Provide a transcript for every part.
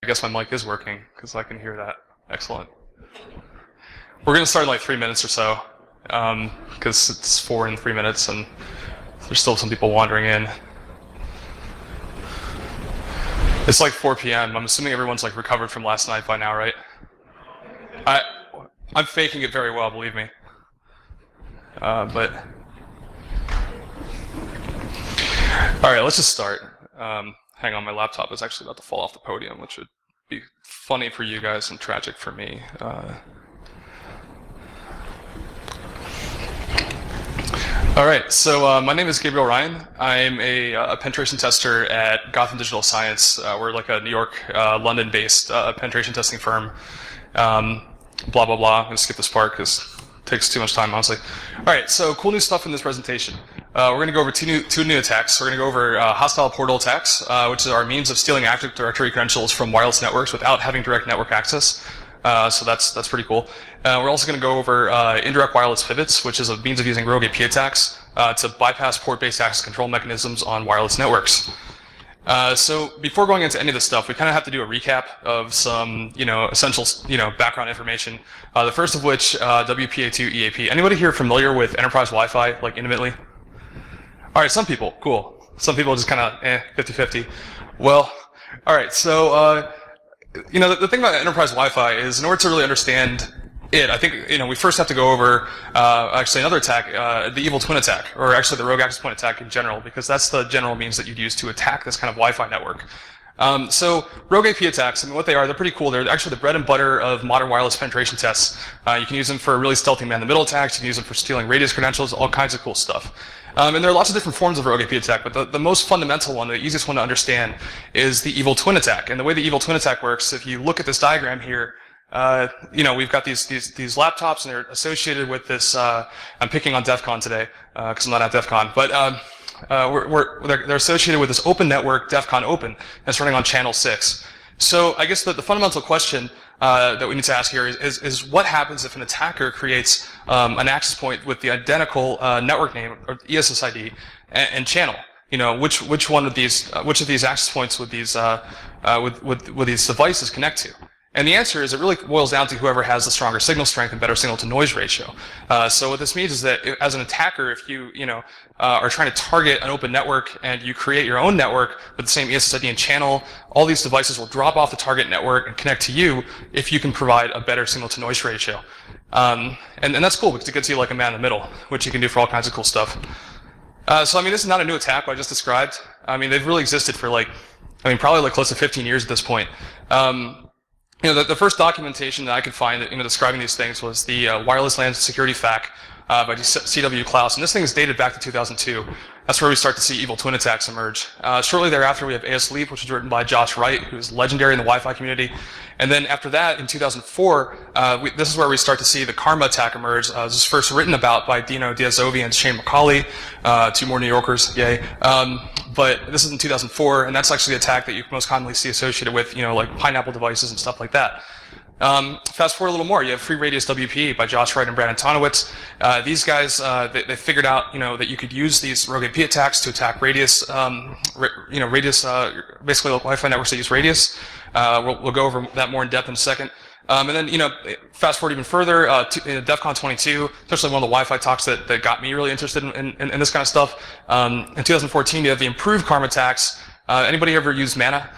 guess my mic is working, because I can hear that. Excellent. We're going to start in like 3 minutes or so, because it's 4 and 3 minutes, and there's still some people wandering in. It's like 4 p.m. I'm assuming everyone's like recovered from last night by now, right? I'm faking it very well, believe me. But all right, let's just start. Hang on, my laptop is actually about to fall off the podium, which would be funny for you guys and tragic for me. All right, so my name is Gabriel Ryan. I'm a penetration tester at Gotham Digital Science. We're like a New York, London-based penetration testing firm. Blah, blah, blah. I'm going to skip this part because it takes too much time, honestly. All right, so cool new stuff in this presentation. We're going to go over two new attacks. We're going to go over hostile portal attacks, which are means of stealing Active Directory credentials from wireless networks without having direct network access. So that's pretty cool. We're also going to go over indirect wireless pivots, which is a means of using rogue AP attacks to bypass port-based access control mechanisms on wireless networks. So before going into any of this stuff, we kind of have to do a recap of some, essential, background information. The first of which, WPA2 EAP. Anybody here familiar with enterprise Wi-Fi, like intimately? All right, some people, cool. Some people just kind of 50-50. Well, all right, so the thing about enterprise Wi-Fi is, in order to really understand it, I think we first have to go over actually another attack, the evil twin attack, or actually the rogue access point attack in general, because that's the general means that you'd use to attack this kind of Wi-Fi network. So rogue AP attacks, what they are, they're pretty cool. They're actually the bread and butter of modern wireless penetration tests. You can use them for really stealthy man-in-the-middle attacks. You can use them for stealing radius credentials, all kinds of cool stuff. And there are lots of different forms of rogue AP attack, but the most fundamental one, the easiest one to understand, is the evil twin attack. And the way the evil twin attack works, if you look at this diagram here, we've got these laptops, and they're associated with this. I'm picking on DEF CON today because I'm not at DEF CON, but they're associated with this open network, DEF CON Open, that's running on channel 6. So I guess the fundamental question that we need to ask here is what happens if an attacker creates an access point with the identical network name or ESSID and channel? Which one of these access points would these devices connect to? And the answer is it really boils down to whoever has the stronger signal strength and better signal to noise ratio. So what this means is that as an attacker, if you are trying to target an open network and you create your own network with the same ESSID and channel, all these devices will drop off the target network and connect to you if you can provide a better signal to noise ratio. And that's cool because it gets you like a man in the middle, which you can do for all kinds of cool stuff. So this is not a new attack what I just described. They've really existed for probably like close to 15 years at this point. The first documentation that I could find that, describing these things was the Wireless LAN Security FAQ by C.W. Klaus, and this thing is dated back to 2002. That's where we start to see evil twin attacks emerge. Shortly thereafter, we have AS Leap, which was written by Josh Wright, who's legendary in the Wi-Fi community. And then after that, in 2004, this is where we start to see the Karma attack emerge. This was first written about by Dino Diazovi and Shane McCauley, two more New Yorkers, yay. But this is in 2004, and that's actually the attack that you most commonly see associated with, like Pineapple devices and stuff like that. Fast forward a little more, you have Free Radius WP by Josh Wright and Brad Antonowitz. These guys, they figured out, that you could use these rogue AP attacks to attack radius, basically Wi-Fi networks that use radius. We'll go over that more in depth in a second. And then, fast forward even further, DEF CON 22, especially one of the Wi-Fi talks that got me really interested in this kind of stuff. In 2014, you have the improved Karma attacks. Anybody ever used Mana?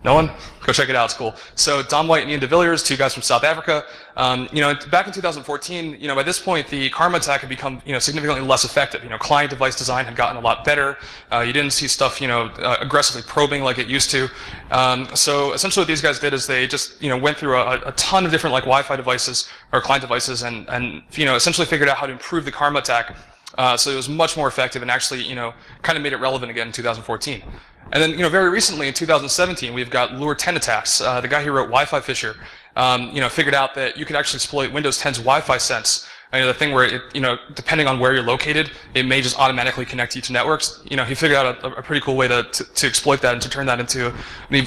No one? Go check it out, it's cool. So Dom White and Ian de Villiers, two guys from South Africa. Back in 2014, by this point, the Karma attack had become, significantly less effective. Client device design had gotten a lot better. You didn't see stuff, aggressively probing like it used to. So essentially what these guys did is they just, went through a ton of different Wi-Fi devices or client devices and essentially figured out how to improve the Karma attack. So it was much more effective and actually, kind of made it relevant again in 2014. And then, very recently in 2017, we've got Lure 10 attacks. The guy who wrote Wi-Fi Fisher, figured out that you could actually exploit Windows 10's Wi-Fi sense. The thing where it, depending on where you're located, it may just automatically connect you to networks. He figured out a pretty cool way to exploit that and to turn that into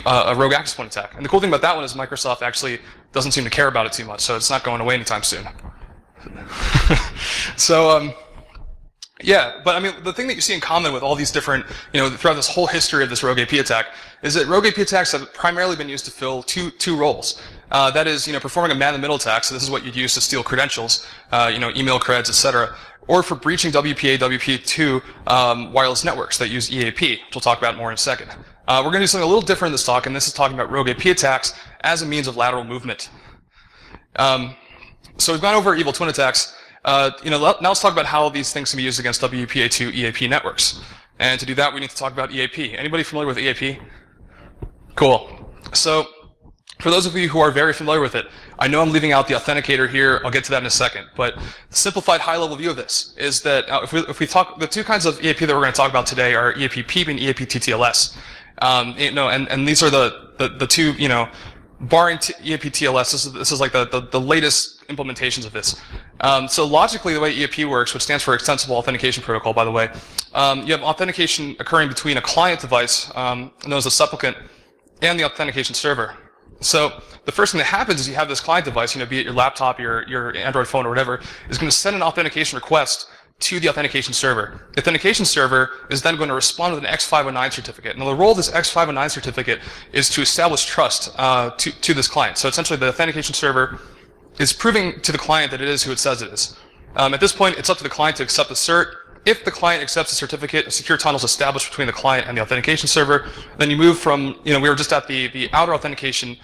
a rogue access point attack. And the cool thing about that one is Microsoft actually doesn't seem to care about it too much, so it's not going away anytime soon. So, Yeah, but I mean, the thing that you see in common with all these different, throughout this whole history of this rogue AP attack is that rogue AP attacks have primarily been used to fill two roles. That is, performing a man-in-the-middle attack. So this is what you'd use to steal credentials, email creds, etc., or for breaching WPA, WPA2 wireless networks that use EAP, which we'll talk about more in a second. We're going to do something a little different in this talk, and this is talking about rogue AP attacks as a means of lateral movement. So we've gone over evil twin attacks. Now let's talk about how these things can be used against WPA2 EAP networks. And to do that, we need to talk about EAP. Anybody familiar with EAP? Cool. So for those of you who are very familiar with it, I know I'm leaving out the authenticator here. I'll get to that in a second. But the simplified high-level view of this is that if we talk, the two kinds of EAP that we're going to talk about today are EAP PEEP and EAP TTLS. And these are the two, barring EAP TLS, this is like the latest implementations of this. So logically, the way EAP works, which stands for Extensible Authentication Protocol, by the way, you have authentication occurring between a client device, known as a supplicant, and the authentication server. So the first thing that happens is you have this client device, be it your laptop, your Android phone, or whatever, is going to send an authentication request to the authentication server. The authentication server is then going to respond with an X509 certificate. Now the role of this X509 certificate is to establish trust to this client. So essentially the authentication server is proving to the client that it is who it says it is. At this point, it's up to the client to accept the cert. If the client accepts the certificate, a secure tunnel is established between the client and the authentication server. Then you move from, we were just at the outer authentication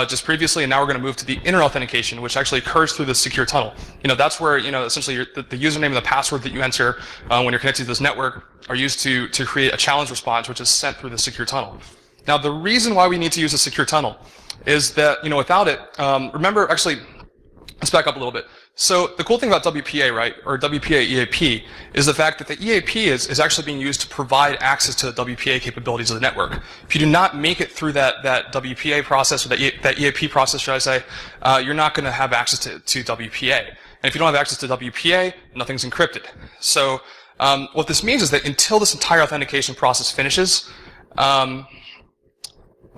just previously, and now we're going to move to the inner authentication, which actually occurs through the secure tunnel. That's where, essentially the username and the password that you enter when you're connected to this network are used to create a challenge response, which is sent through the secure tunnel. Now, the reason why we need to use a secure tunnel is that, without it, remember, actually, let's back up a little bit. So the cool thing about WPA, right, or WPA EAP, is the fact that the EAP is actually being used to provide access to the WPA capabilities of the network. If you do not make it through that WPA process, or that EAP process, should I say, you're not going to have access to WPA. And if you don't have access to WPA, nothing's encrypted. So what this means is that until this entire authentication process finishes,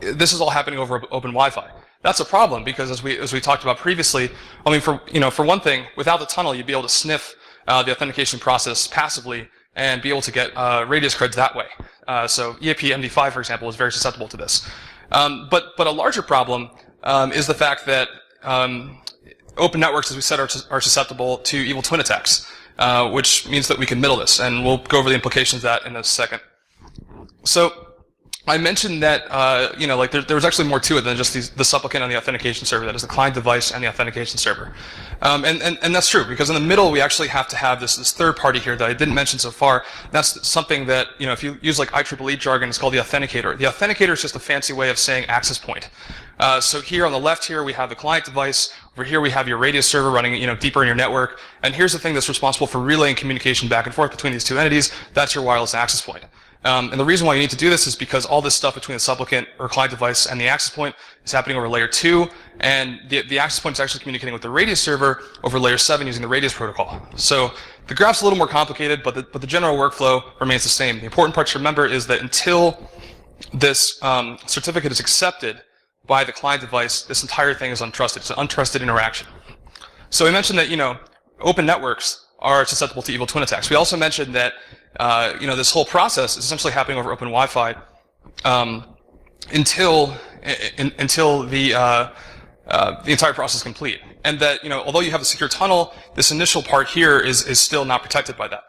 this is all happening over open Wi-Fi. That's a problem because, as we talked about previously, I mean, for one thing, without the tunnel, you'd be able to sniff the authentication process passively and be able to get radius creds that way. So EAP MD5, for example, is very susceptible to this. But a larger problem is the fact that open networks, as we said, are susceptible to evil twin attacks, which means that we can middle this, and we'll go over the implications of that in a second. So I mentioned that, there was actually more to it than just the supplicant and the authentication server. That is the client device and the authentication server. And that's true, because in the middle, we actually have to have this third party here that I didn't mention so far. That's something that, if you use like IEEE jargon, it's called the authenticator. The authenticator is just a fancy way of saying access point. So here on the left here, we have the client device. Over here, we have your radius server running, deeper in your network. And here's the thing that's responsible for relaying communication back and forth between these two entities. That's your wireless access point. And the reason why you need to do this is because all this stuff between the supplicant or client device and the access point is happening over layer 2, and the access point is actually communicating with the radius server over layer 7 using the radius protocol. So the graph's a little more complicated, but the general workflow remains the same. The important part to remember is that until this certificate is accepted by the client device, this entire thing is untrusted. It's an untrusted interaction. So we mentioned that, open networks are susceptible to evil twin attacks. We also mentioned that this whole process is essentially happening over open Wi-Fi until the entire process is complete. And that, although you have a secure tunnel, this initial part here is still not protected by that.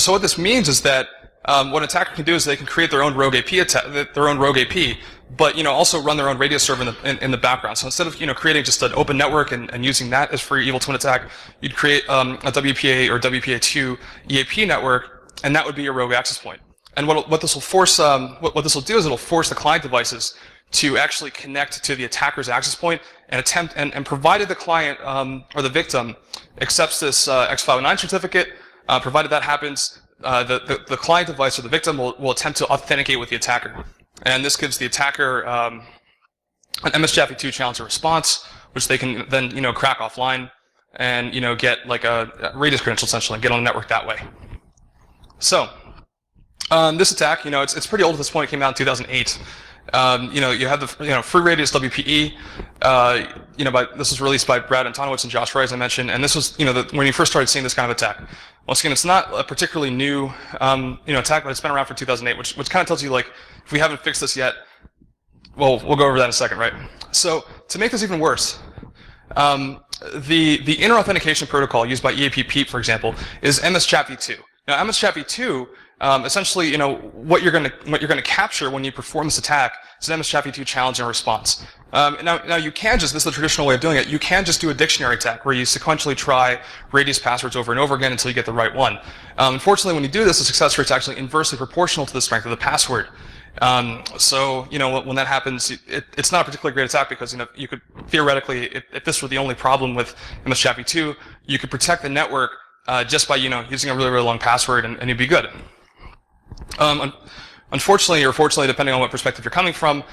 So what this means is that what an attacker can do is they can create their own rogue AP, but also run their own radius server in the background. So instead of creating just an open network and using that as for your evil twin attack, you'd create a WPA or WPA2 EAP network, and that would be your rogue access point. And what this will force, what this will do is it'll force the client devices to actually connect to the attacker's access point and attempt, and provided the client or the victim accepts this X509 certificate, provided that happens, the client device or the victim will attempt to authenticate with the attacker. And this gives the attacker an MS-Jaffe2 challenge or response, which they can then crack offline and get like a radius credential essentially and get on the network that way. So this attack, it's pretty old at this point. It came out in 2008. You have the free radius WPE. This was released by Brad Antonowitz and Josh Roy, as I mentioned, and this was when you first started seeing this kind of attack. Once again, it's not a particularly new attack, but it's been around for 2008, which kind of tells you like if we haven't fixed this yet. Well, we'll go over that in a second, right? So to make this even worse, the inner authentication protocol used by EAP-PEEP, for example, is MS-CHAP-v2. Now, MS-CHAP-v2, essentially, what you're going to capture when you perform this attack is an MS-CHAP-v2 challenge and response. Now you can just, this is the traditional way of doing it, you can just do a dictionary attack where you sequentially try radius passwords over and over again until you get the right one. Unfortunately, when you do this, the success rate is actually inversely proportional to the strength of the password. When that happens, it's not a particularly great attack because, you could theoretically, if this were the only problem with MS-CHAP-v2, you could protect the network just by, using a really, really long password and you'd be good. Unfortunately, or fortunately, depending on what perspective you're coming from,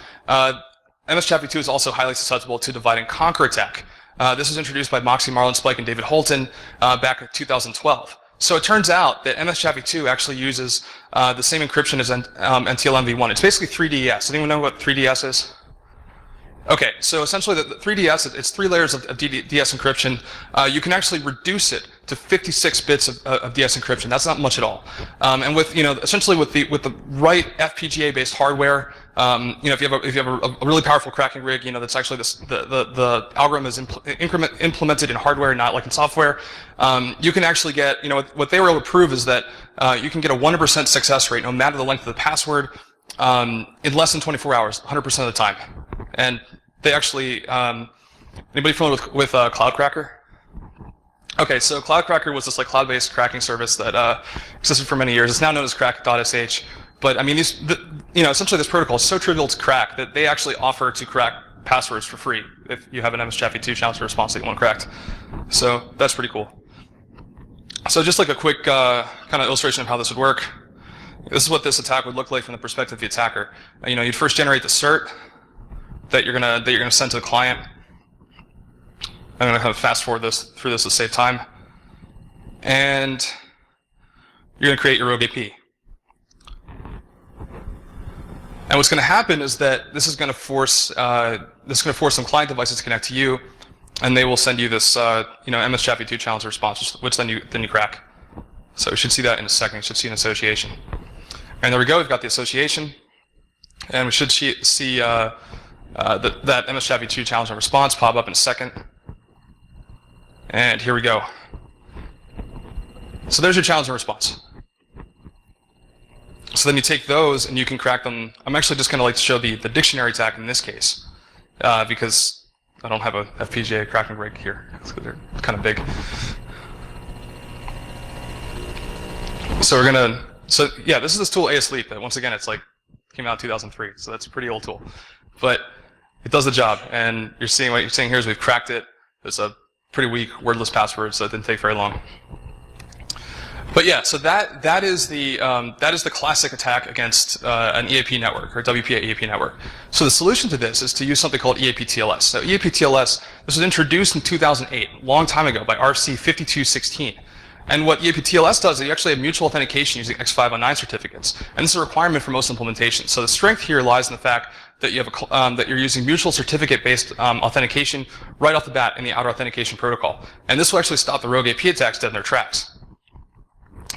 MS-CHAP-v2 is also highly susceptible to divide and conquer attack. This was introduced by Moxie, Marlinspike, and David Holton back in 2012. So it turns out that MS-CHAP-v2 actually uses the same encryption as NTLM-v1. It's basically 3DS. Does anyone know what 3DS is? Okay, so essentially the 3DS, it's 3 layers of DS encryption. You can actually reduce it to 56 bits of DS encryption. That's not much at all. And with, essentially with the right FPGA-based hardware, if you have a really powerful cracking rig, that's actually the algorithm is implemented in hardware, not like in software. You can actually get, what they were able to prove is that you can get a 100% success rate, no matter the length of the password, in less than 24 hours, 100% of the time. And they actually, anybody familiar with Cloudcracker? Okay, so Cloudcracker was this like cloud-based cracking service that existed for many years. It's now known as crack.sh. But I mean, essentially this protocol is so trivial to crack that they actually offer to crack passwords for free if you have an MS-CHAP-v2 challenge response that you want cracked. So that's pretty cool. So just like a quick kind of illustration of how this would work. This is what this attack would look like from the perspective of the attacker. You'd first generate the cert that you're gonna send to the client. I'm gonna kind of fast forward through this to save time, and you're gonna create your rogue AP. And what's gonna happen is that this is gonna force some client devices to connect to you, and they will send you this MS-CHAP-v2 challenge response, which then you crack. So we should see that in a second. We should see an association. And there we go. We've got the association, and we should see that MS-CHAP-v2 challenge and response pop up in a second. And here we go. So there's your challenge and response. So then you take those and you can crack them. I'm actually just going to like to show the dictionary attack in this case, because I don't have a FPGA cracking rig here, because they're kind of big. So yeah, this is this tool ASLEAP. That once again, it's like came out in 2003, so that's a pretty old tool, but it does the job. And what you're seeing here is we've cracked it. It's a pretty weak wordless password, so it didn't take very long. But yeah, so that is the classic attack against an EAP network or WPA EAP network. So the solution to this is to use something called EAP-TLS. So EAP-TLS, this was introduced in 2008, a long time ago, by RC 5216. And what EAP-TLS does is you actually have mutual authentication using X509 certificates, and this is a requirement for most implementations. So the strength here lies in the fact that you have that you're using mutual certificate-based authentication right off the bat in the outer authentication protocol, and this will actually stop the rogue AP attacks dead in their tracks.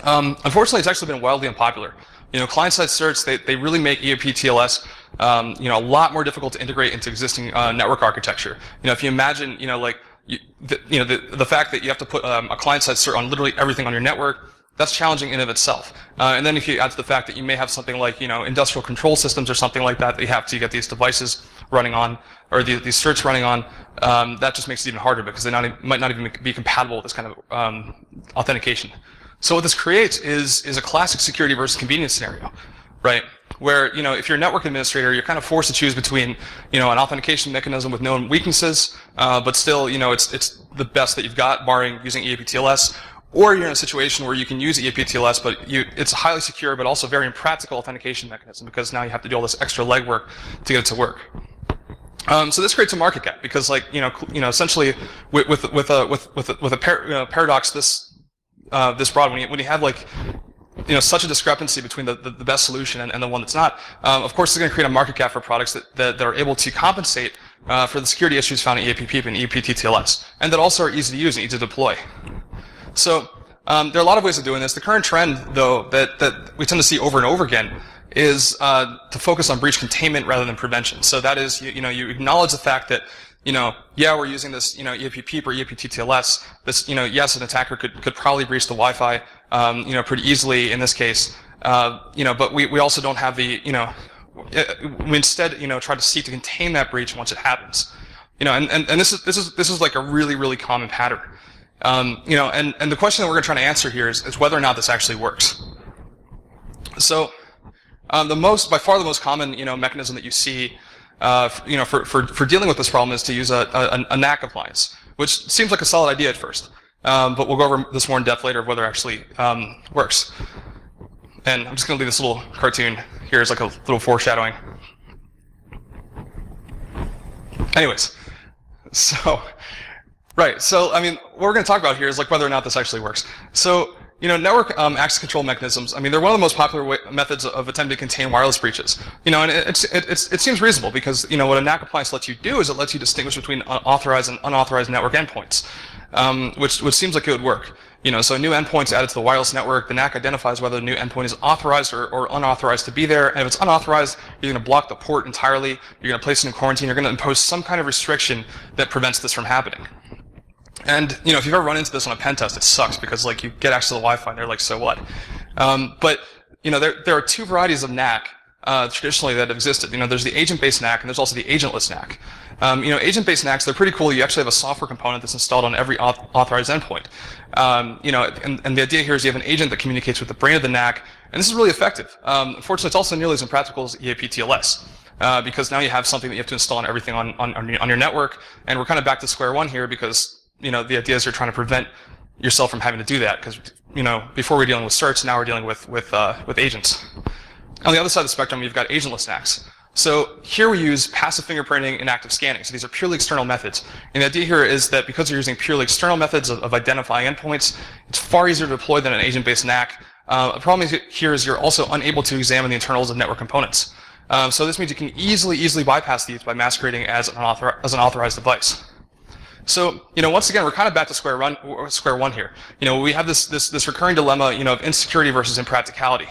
Unfortunately, it's actually been wildly unpopular. Client-side certs they really make EAP-TLS a lot more difficult to integrate into existing network architecture. If you imagine the fact that you have to put a client-side cert on literally everything on your network, that's challenging in of itself. And then if you add to the fact that you may have something like industrial control systems or something like that you have to get these devices running on, or these certs running on, that just makes it even harder because they might not even be compatible with this kind of authentication. So what this creates is a classic security versus convenience scenario, right? Where if you're a network administrator, you're kind of forced to choose between an authentication mechanism with known weaknesses, but still it's the best that you've got, barring using EAP-TLS. Or you're in a situation where you can use EAP-TLS, but it's a highly secure but also very impractical authentication mechanism because now you have to do all this extra legwork to get it to work. So this creates a market gap because, essentially, with a paradox this broad, when you have such a discrepancy between the best solution and the one that's not, of course, it's going to create a market gap for products that are able to compensate for the security issues found in EAPP and EAPTTLS, and that also are easy to use and easy to deploy. So there are a lot of ways of doing this. The current trend, though, that we tend to see over and over again is to focus on breach containment rather than prevention. So that is, you acknowledge the fact that, yeah, we're using this, EAPP or EAPTTLS. This, yes, an attacker could probably breach the Wi-Fi, pretty easily in this case. But we also don't have the, we instead, try to seek to contain that breach once it happens. And this is like a really, really common pattern. And the question that we're going to try to answer here is whether or not this actually works. So, by far the most common, mechanism that you see, for dealing with this problem is to use a NAC appliance, which seems like a solid idea at first. But we'll go over this more in depth later of whether it actually, works. And I'm just going to leave this little cartoon here as like a little foreshadowing. Anyways, so, right, so, I mean, what we're going to talk about here is like whether or not this actually works. So, network access control mechanisms, I mean, they're one of the most popular methods of attempting to contain wireless breaches. And it seems reasonable because, what a NAC appliance lets you do is it lets you distinguish between authorized and unauthorized network endpoints, which seems like it would work. So a new endpoint's added to the wireless network, the NAC identifies whether the new endpoint is authorized or unauthorized to be there, and if it's unauthorized, you're going to block the port entirely, you're going to place it in quarantine, you're going to impose some kind of restriction that prevents this from happening. And, if you've ever run into this on a pen test, it sucks because, like, you get access to the Wi-Fi and they're like, so what? But, there are two varieties of NAC, traditionally that have existed. There's the agent-based NAC and there's also the agentless NAC. Agent-based NACs, they're pretty cool. You actually have a software component that's installed on every authorized endpoint. And the idea here is you have an agent that communicates with the brain of the NAC, and this is really effective. Unfortunately, it's also nearly as impractical as EAPTLS. Because now you have something that you have to install on everything on your network, and we're kind of back to square one here because, the idea is you're trying to prevent yourself from having to do that because, before we're dealing with certs, now we're dealing with agents. On the other side of the spectrum, you've got agentless NACs. So here we use passive fingerprinting and active scanning. So these are purely external methods. And the idea here is that because you're using purely external methods of identifying endpoints, it's far easier to deploy than an agent-based NAC. The problem here is you're also unable to examine the internals of network components. So this means you can easily bypass these by masquerading as an authorized device. So, once again, we're kind of back to square one here. We have this recurring dilemma, of insecurity versus impracticality.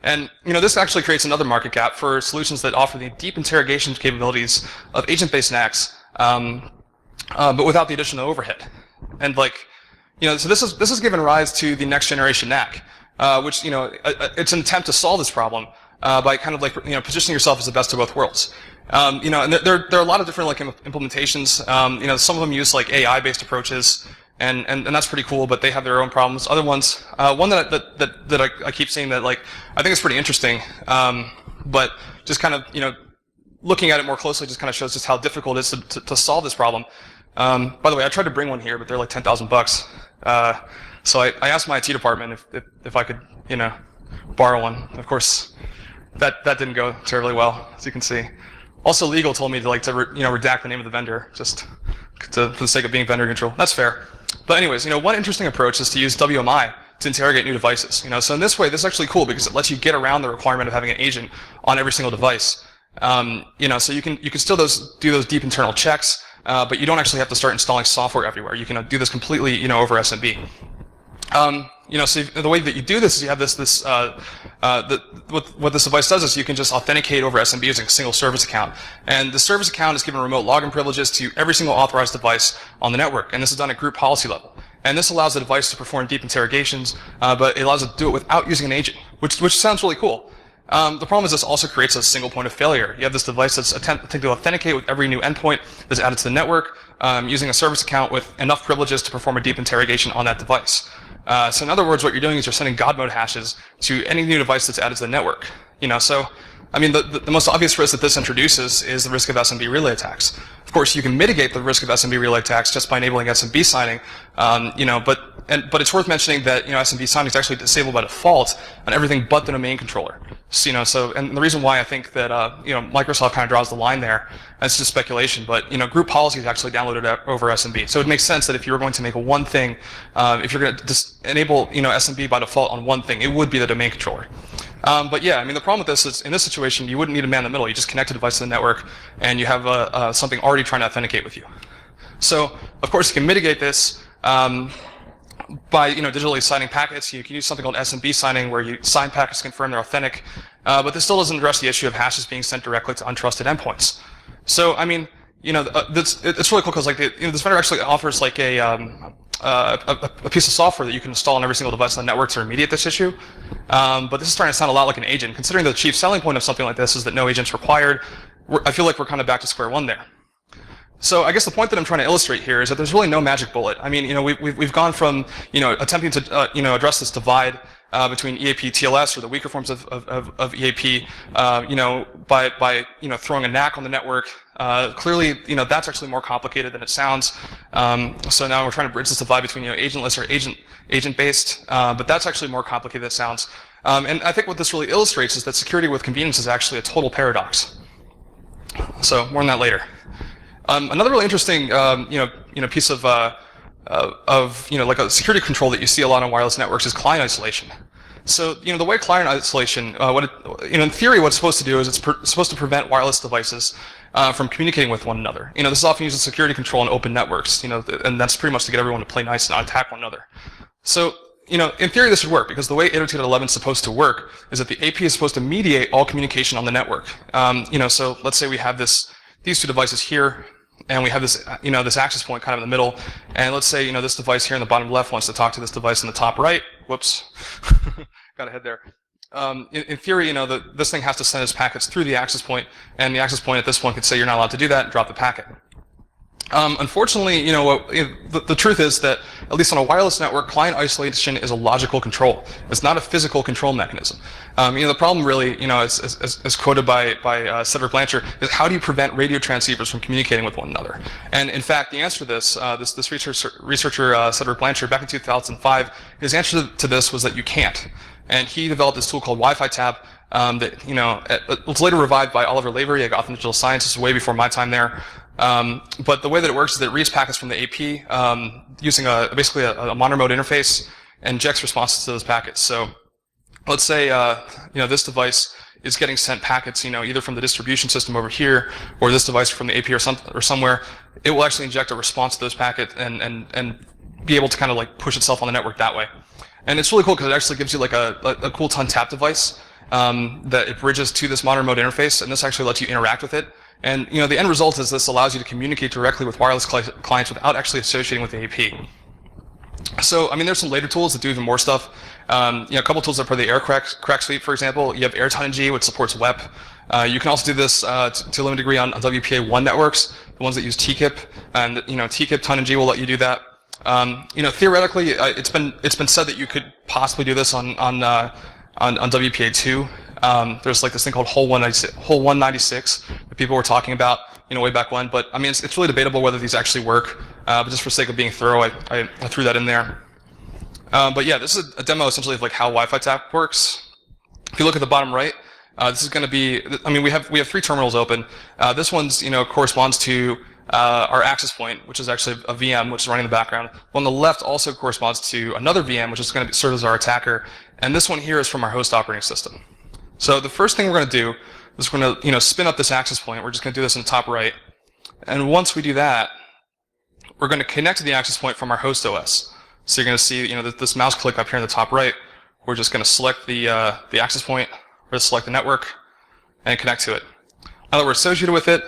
And, this actually creates another market gap for solutions that offer the deep interrogation capabilities of agent-based NACs, but without the additional overhead. And so this has given rise to the next generation NAC, which, it's an attempt to solve this problem, by kind of positioning yourself as the best of both worlds. And there are a lot of different implementations. Some of them use AI-based approaches, and that's pretty cool, but they have their own problems. Other ones, one that I keep seeing that I think is pretty interesting, but just kind of looking at it more closely just kind of shows just how difficult it is to solve this problem. By the way, I tried to bring one here, but they're like $10,000. So I asked my IT department if I could borrow one. Of course, that didn't go terribly well, as you can see. Also, legal told me to redact the name of the vendor just for the sake of being vendor neutral. That's fair. But anyways, one interesting approach is to use WMI to interrogate new devices. So in this way, this is actually cool because it lets you get around the requirement of having an agent on every single device. So you can still do those deep internal checks, but you don't actually have to start installing software everywhere. You can do this completely, over SMB. So the way that you do this is you have what this device does is you can just authenticate over SMB using a single service account. And the service account is given remote login privileges to every single authorized device on the network. And this is done at group policy level. And this allows the device to perform deep interrogations, but it allows it to do it without using an agent, which sounds really cool. The problem is this also creates a single point of failure. You have this device that's attempting to authenticate with every new endpoint that's added to the network, using a service account with enough privileges to perform a deep interrogation on that device. So in other words, what you're doing is you're sending God mode hashes to any new device that's added to the network. So, I mean, the most obvious risk that this introduces is the risk of SMB relay attacks. Of course, you can mitigate the risk of SMB relay attacks just by enabling SMB signing, but it's worth mentioning that, SMB signing is actually disabled by default on everything but the domain controller. So and the reason why I think that Microsoft kind of draws the line there, that's just speculation, but group policy is actually downloaded over SMB. So it makes sense that if you were going to make one thing, if you're going to just enable SMB by default on one thing, it would be the domain controller. But yeah, the problem with this is, in this situation, you wouldn't need a man in the middle. You just connect a device to the network, and you have something already trying to authenticate with you. So, of course, you can mitigate this by digitally signing packets. You can use something called SMB signing, where you sign packets to confirm they're authentic. But this still doesn't address the issue of hashes being sent directly to untrusted endpoints. So, it's really cool because this vendor actually offers like a piece of software that you can install on every single device on the network to remediate this issue. But this is starting to sound a lot like an agent. Considering the chief selling point of something like this is that no agent's required, I feel like we're kind of back to square one there. So I guess the point that I'm trying to illustrate here is that there's really no magic bullet. We've gone from attempting to address this divide between EAP TLS or the weaker forms of EAP by throwing a NAC on the network. Clearly that's actually more complicated than it sounds. So now we're trying to bridge this divide between agentless or agent based, but that's actually more complicated than it sounds. And I think what this really illustrates is that security with convenience is actually a total paradox. So more on that later. Another really interesting, piece of like a security control that you see a lot on wireless networks is client isolation. So, the way client isolation, in theory, what it's supposed to do is it's supposed to prevent wireless devices from communicating with one another. This is often used in security control in open networks. And that's pretty much to get everyone to play nice and not attack one another. So, in theory, this would work because the way 802.11 is supposed to work is that the AP is supposed to mediate all communication on the network. So let's say we have these two devices here, and we have this, this access point kind of in the middle. And let's say, this device here in the bottom left wants to talk to this device in the top right. Whoops, got ahead there. In theory, this thing has to send its packets through the access point, and the access point at this point could say you're not allowed to do that and drop the packet. Unfortunately, the truth is that, at least on a wireless network, client isolation is a logical control. It's not a physical control mechanism. The problem really, as quoted by Cedric Blanchard, is how do you prevent radio transceivers from communicating with one another? And in fact, the answer to this, this researcher, Cedric Blanchard, back in 2005, his answer to this was that you can't. And he developed this tool called Wi-Fi Tab that, it was later revived by Oliver Lavery at Gotham Digital Science. This is way before my time there. But the way that it works is that it reads packets from the AP using basically a monitor mode interface and injects responses to those packets. So let's say this device is getting sent packets either from the distribution system over here or this device from the AP or somewhere. It will actually inject a response to those packets and be able to kind of like push itself on the network that way. And it's really cool because it actually gives you like a cool ton tap device that it bridges to this monitor mode interface, and this actually lets you interact with it. And the end result is this allows you to communicate directly with wireless clients without actually associating with the AP. So, there's some later tools that do even more stuff. A couple tools that are part of the AirCrack suite, for example. You have AirTonnG, which supports WEP. You can also do this to a limited degree on WPA1 networks, the ones that use TKIP, and TKIP Tonnag will let you do that. Theoretically, it's been said that you could possibly do this on WPA2. There's like this thing called Hole 196 that people were talking about, way back when. But it's really debatable whether these actually work. But just for sake of being thorough, I threw that in there. But yeah, this is a demo essentially of like how Wi-Fi Tap works. If you look at the bottom right, this is going to be. We have 3 terminals open. This one's corresponds to our access point, which is actually a VM, which is running in the background. On the left also corresponds to another VM, which is going to serve as our attacker. And this one here is from our host operating system. So the first thing we're going to do is we're going to spin up this access point. We're just going to do this in the top right. And once we do that, we're going to connect to the access point from our host OS. So you're going to see this mouse click up here in the top right. We're just going to select the access point. We're going to select the network and connect to it. Now that we're associated with it,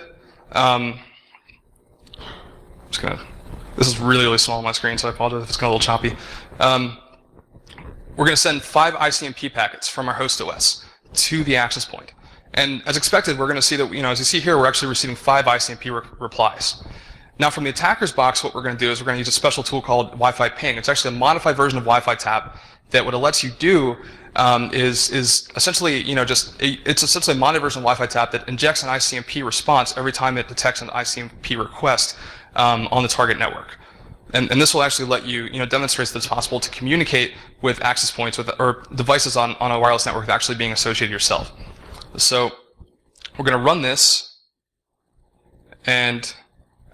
this is really, really small on my screen, so I apologize if it's kind of a little choppy. We're going to send 5 ICMP packets from our host OS to the access point. And as expected, we're going to see that, as you see here, we're actually receiving 5 ICMP replies. Now, from the attacker's box, what we're going to do is we're going to use a special tool called Wi-Fi Ping. It's actually a modified version of Wi-Fi Tap that what it lets you do is essentially, it's essentially a modified version of Wi-Fi Tap that injects an ICMP response every time it detects an ICMP request on the target network. And this will actually let you, demonstrate that it's possible to communicate with access points or devices on a wireless network with actually being associated yourself. So we're going to run this, and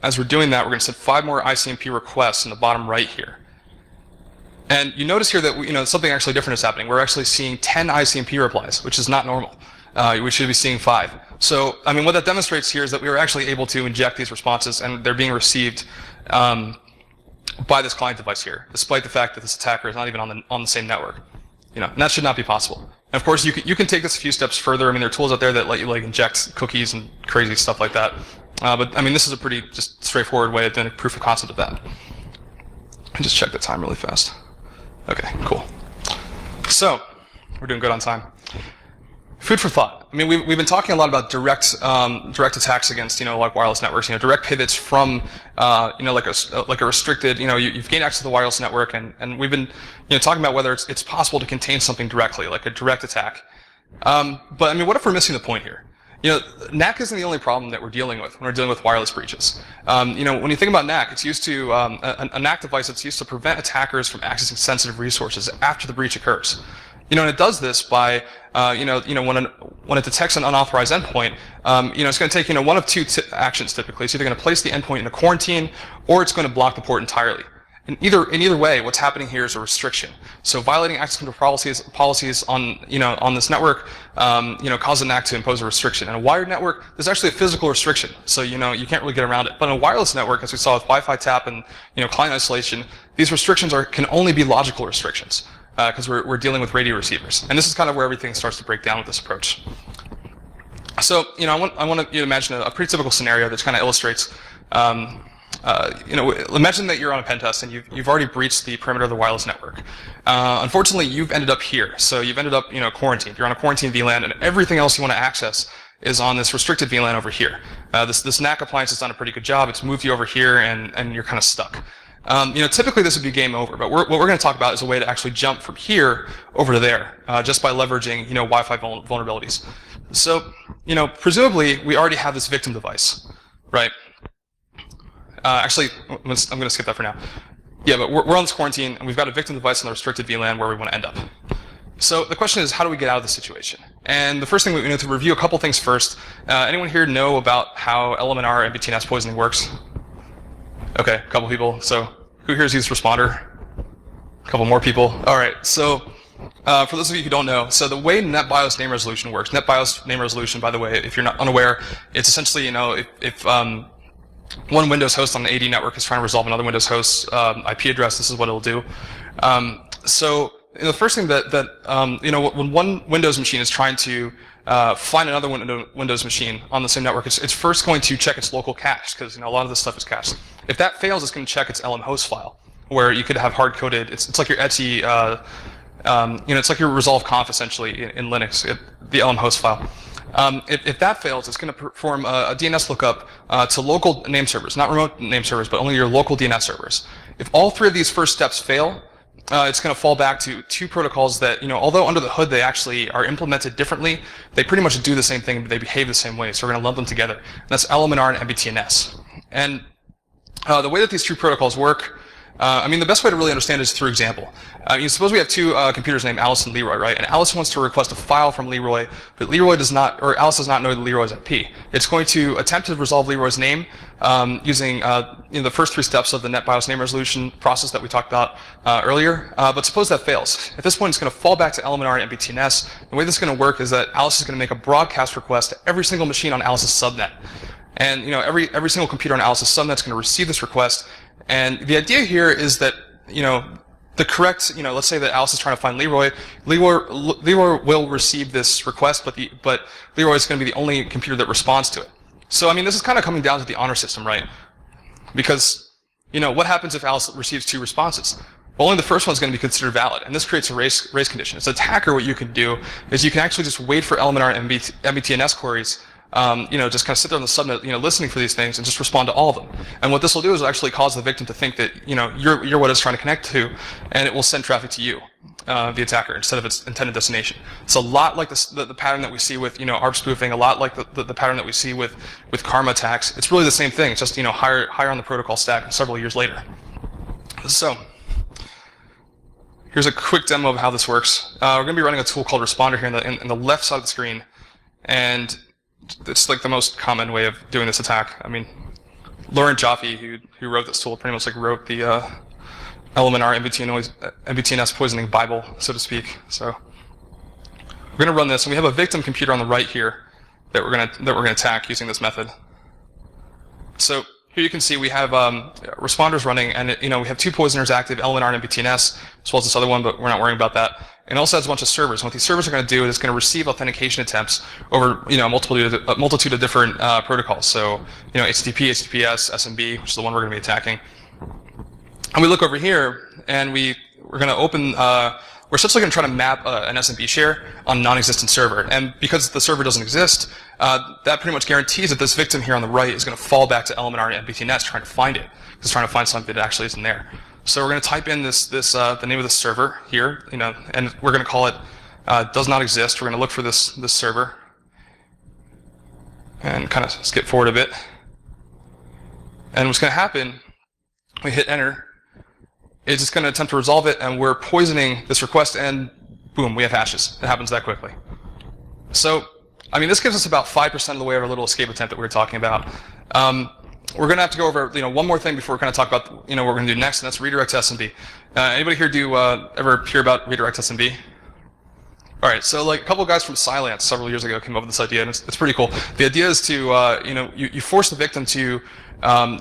as we're doing that, we're going to send 5 more ICMP requests in the bottom right here. And you notice here that something actually different is happening. We're actually seeing 10 ICMP replies, which is not normal. We should be seeing 5. So, what that demonstrates here is that we were actually able to inject these responses, and they're being received by this client device here, despite the fact that this attacker is not even on the same network. And that should not be possible. And of course, you can take this a few steps further. There are tools out there that let you inject cookies and crazy stuff like that. But this is a pretty just straightforward way of doing a proof of concept of that. I just check the time really fast. Okay, cool. So we're doing good on time. Food for thought. We've been talking a lot about direct attacks against like wireless networks. Direct pivots from like a restricted. You've gained access to the wireless network, and we've been talking about whether it's possible to contain something directly, like a direct attack. But what if we're missing the point here? NAC isn't the only problem that we're dealing with when we're dealing with wireless breaches. When you think about NAC, it's used to a NAC device that's used to prevent attackers from accessing sensitive resources after the breach occurs. And it does this by, when it detects an unauthorized endpoint, it's going to take, one of 2 actions typically. It's either going to place the endpoint in a quarantine, or it's going to block the port entirely. In either way, what's happening here is a restriction. So violating access control policies on this network, cause a NAC to impose a restriction. In a wired network, there's actually a physical restriction. So, you can't really get around it. But in a wireless network, as we saw with Wi-Fi tap and, client isolation, these restrictions can only be logical restrictions. Because we're dealing with radio receivers, and this is kind of where everything starts to break down with this approach. So, I want you to imagine a pretty typical scenario that kind of illustrates. Imagine that you're on a pen test and you've already breached the perimeter of the wireless network. Unfortunately, you've ended up here, so you've ended up quarantined. You're on a quarantine VLAN, and everything else you want to access is on this restricted VLAN over here. This NAC appliance has done a pretty good job. It's moved you over here, and you're kind of stuck. Typically this would be game over, but what we're going to talk about is a way to actually jump from here over to there, just by leveraging, Wi-Fi vulnerabilities. So, presumably we already have this victim device, right? Actually, I'm going to skip that for now. Yeah, but we're on this quarantine, and we've got a victim device on the restricted VLAN where we want to end up. So the question is, how do we get out of this situation? And the first thing we need to review a couple things first. Anyone here know about how LMNR and MBTNS poisoning works? Okay, a couple people. So who here has used Responder? A couple more people. All right. So for those of you who don't know, so the way NetBIOS name resolution works, NetBIOS name resolution, by the way, if you're not unaware, it's essentially, if one Windows host on an AD network is trying to resolve another Windows host's IP address, this is what it'll do. So the first thing when one Windows machine is trying to find another Windows machine on the same network, it's first going to check its local cache, because a lot of this stuff is cached. If that fails, it's going to check its LM host file, where you could have hard-coded. It's like your etc. It's like your resolve conf essentially in Linux, the LM host file. If that fails, it's going to perform a DNS lookup to local name servers, not remote name servers, but only your local DNS servers. If all 3 of these first steps fail, it's going to fall back to 2 protocols that, although under the hood they actually are implemented differently, they pretty much do the same thing, but they behave the same way. So we're going to lump them together. And that's LMNR and MBTNS. And the way that these 2 protocols work, the best way to really understand it is through example. Suppose we have 2 computers named Alice and Leroy, right? And Alice wants to request a file from Leroy, but Leroy does not, or Alice does not know Leroy's IP. It's going to attempt to resolve Leroy's name using the first 3 steps of the NetBIOS name resolution process that we talked about earlier. But suppose that fails. At this point, it's going to fall back to LMNR and MBTNS. The way this is going to work is that Alice is going to make a broadcast request to every single machine on Alice's subnet. And every single computer on Alice's subnet is going to receive this request. And the idea here is that the correct, let's say that Alice is trying to find Leroy. Leroy will receive this request, but Leroy is going to be the only computer that responds to it. So this is kind of coming down to the honor system, right? Because what happens if Alice receives 2 responses? Well, only the first one is going to be considered valid, and this creates a race condition. As an attacker, what you can do is you can actually just wait for LMNR and MBTNS queries. Just kind of sit there on the subnet, listening for these things and just respond to all of them. And what this will do is actually cause the victim to think that, you're what it's trying to connect to, and it will send traffic to you, the attacker, instead of its intended destination. It's a lot like the pattern that we see with, ARP spoofing, a lot like the pattern that we see with karma attacks. It's really the same thing. It's just, higher on the protocol stack several years later. So here's a quick demo of how this works. We're going to be running a tool called Responder here in the left side of the screen, and it's like the most common way of doing this attack. I mean, Lauren Jaffe, who wrote this tool, pretty much like wrote the LMNR MBTNS poisoning Bible, so to speak. So we're going to run this, and we have a victim computer on the right here that we're going to attack using this method. So here you can see we have responders running, and we have two poisoners active, LMNR and MBTNS, as well as this other one, but we're not worrying about that. It also has a bunch of servers. And what these servers are going to do is it's going to receive authentication attempts over a multitude of different protocols. So HTTP, HTTPS, SMB, which is the one we're going to be attacking. And we look over here, and we're going to open. We're essentially going to try to map an SMB share on a non-existent server. And because the server doesn't exist, that pretty much guarantees that this victim here on the right is going to fall back to LMNR and MBTNS trying to find it. It's trying to find something that actually isn't there. So we're going to type in the name of the server here, and we're going to call it does not exist. We're going to look for this server and kind of skip forward a bit. And what's going to happen, we hit enter. It's just going to attempt to resolve it, and we're poisoning this request, and boom, we have hashes. It happens that quickly. So, I mean, this gives us about 5% of the way of our little escape attempt that we were talking about. We're going to have to go over, one more thing before we kind of talk about, what we're going to do next, and that's redirect to SMB. Anybody here ever hear about redirect to SMB? All right, so like a couple of guys from Cylance several years ago came up with this idea, and it's pretty cool. The idea is to, you force the victim to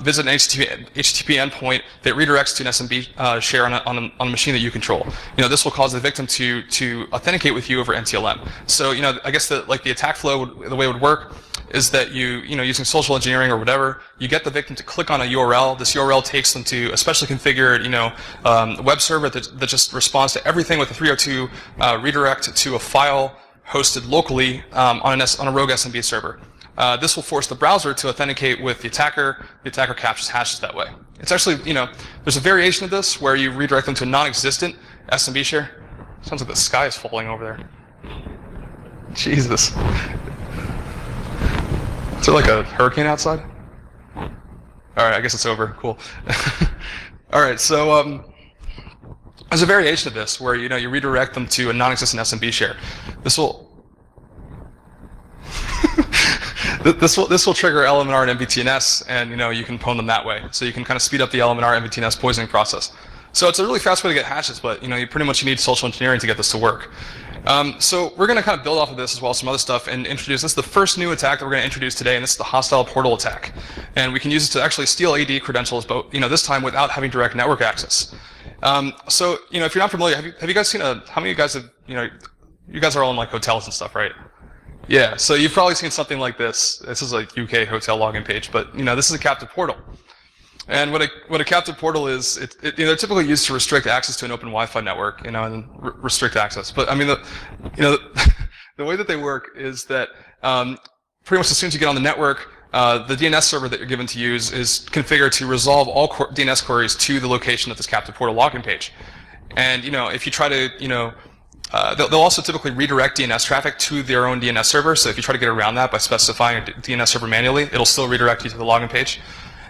visit an HTTP endpoint that redirects to an SMB share on a machine that you control. This will cause the victim to authenticate with you over NTLM. So, I guess the attack flow, the way it would work is that using social engineering or whatever, you get the victim to click on a URL. This URL takes them to a specially configured, web server that just responds to everything with a 302 redirect to a file hosted locally on a rogue SMB server. This will force the browser to authenticate with the attacker. The attacker captures hashes that way. It's actually, there's a variation of this where you redirect them to a non-existent SMB share. Sounds like the sky is falling over there. Jesus. Is there like a hurricane outside? All right, I guess it's over. Cool. All right, so there's a variation of this where you redirect them to a non-existent SMB share. This will this will trigger LMNR and MBTNS, and you can pwn them that way. So you can kind of speed up the LMNR and MBTNS poisoning process. So it's a really fast way to get hashes, but you pretty much need social engineering to get this to work. So we're going to kind of build off of this as well as some other stuff and introduce, this is the first new attack that we're going to introduce today, and this is the hostile portal attack. And we can use it to actually steal AD credentials, but this time without having direct network access. So if you're not familiar, have you guys seen how many of you guys have, you guys are all in like hotels and stuff, right? Yeah, so you've probably seen something like this. This is a UK hotel login page, but this is a captive portal. And what a captive portal is, they're typically used to restrict access to an open Wi-Fi network, and restrict access. But I mean, the way that they work is that pretty much as soon as you get on the network, the DNS server that you're given to use is configured to resolve all DNS queries to the location of this captive portal login page. And if you try to, they'll also typically redirect DNS traffic to their own DNS server. So if you try to get around that by specifying a DNS server manually, it'll still redirect you to the login page.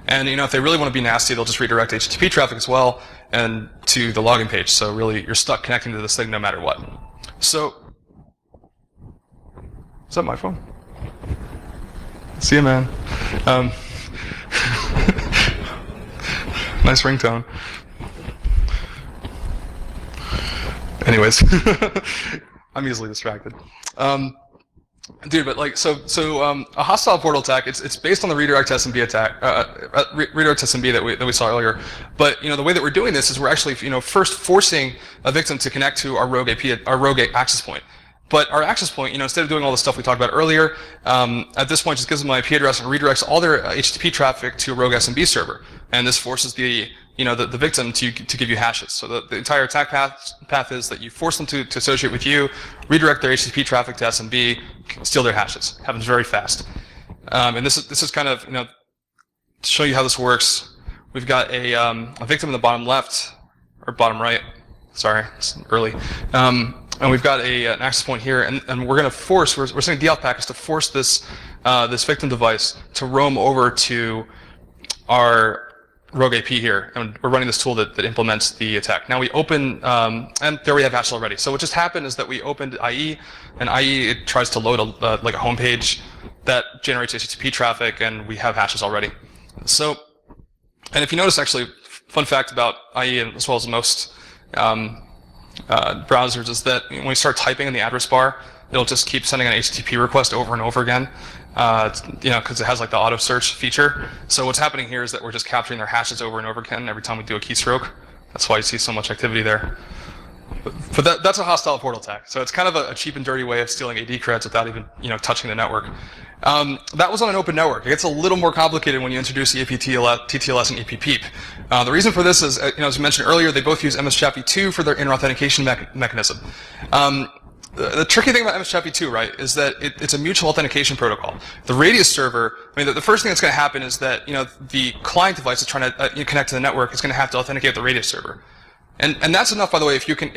And if they really want to be nasty, they'll just redirect HTTP traffic as well and to the login page. So really, you're stuck connecting to this thing no matter what. So, is that my phone? See you, man. Nice ringtone. Anyways, I'm easily distracted. Dude, but like, so a hostile portal attack, it's based on the redirect to SMB attack, redirect to SMB that we saw earlier. But the way that we're doing this is we're actually first forcing a victim to connect to our rogue access point. But our access point, instead of doing all the stuff we talked about earlier, at this point just gives them an IP address and redirects all their HTTP traffic to a rogue SMB server. And this forces the victim to give you hashes. So the entire attack path is that you force them to associate with you, redirect their HTTP traffic to SMB, steal their hashes. It happens very fast. And this is kind of, to show you how this works. We've got a victim in the bottom left, or bottom right. Sorry, it's early. And we've got an access point here, and we're going to force, we're sending DL packets to force this victim device to roam over to our rogue AP here, and we're running this tool that implements the attack. Now we open, and there we have hashes already. So what just happened is that we opened IE, and IE, it tries to load like a home page that generates HTTP traffic, and we have hashes already. So, and if you notice, actually, fun fact about IE, as well as most browsers, is that when you start typing in the address bar, it'll just keep sending an HTTP request over and over again, because it has like the auto search feature. So what's happening here is that we're just capturing their hashes over and over again every time we do a keystroke. That's why you see so much activity there. But that's a hostile portal attack. So it's kind of a cheap and dirty way of stealing AD creds without even touching the network. That was on an open network. It gets a little more complicated when you introduce EAP TTLS and EAP PEEP. The reason for this is, as we mentioned earlier, they both use MS-CHA-V2 for their inner authentication mechanism. The tricky thing about MS-CHA-V2, right, is that it's a mutual authentication protocol. The Radius server, the first thing that's going to happen is that the client device is trying to connect to the network is going to have to authenticate the Radius server, and that's enough, by the way. If you can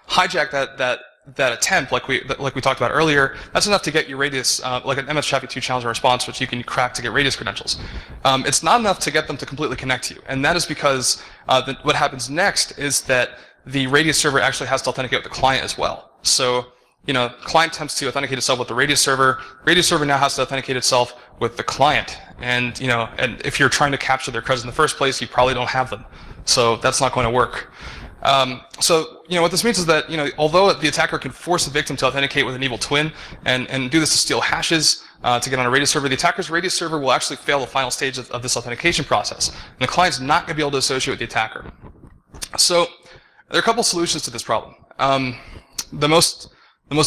hijack that attempt, like we talked about earlier, that's enough to get your Radius, like an MS-CHA-V2 challenge and response, which you can crack to get Radius credentials. It's not enough to get them to completely connect to you, and that is because what happens next is that the Radius server actually has to authenticate with the client as well. So, client attempts to authenticate itself with the Radius server. Radius server now has to authenticate itself with the client. And, and if you're trying to capture their creds in the first place, you probably don't have them. So that's not going to work. So, what this means is that, although the attacker can force the victim to authenticate with an evil twin and do this to steal hashes, to get on a Radius server, the attacker's Radius server will actually fail the final stage of this authentication process. And the client's not going to be able to associate with the attacker. So, there are a couple solutions to this problem. The most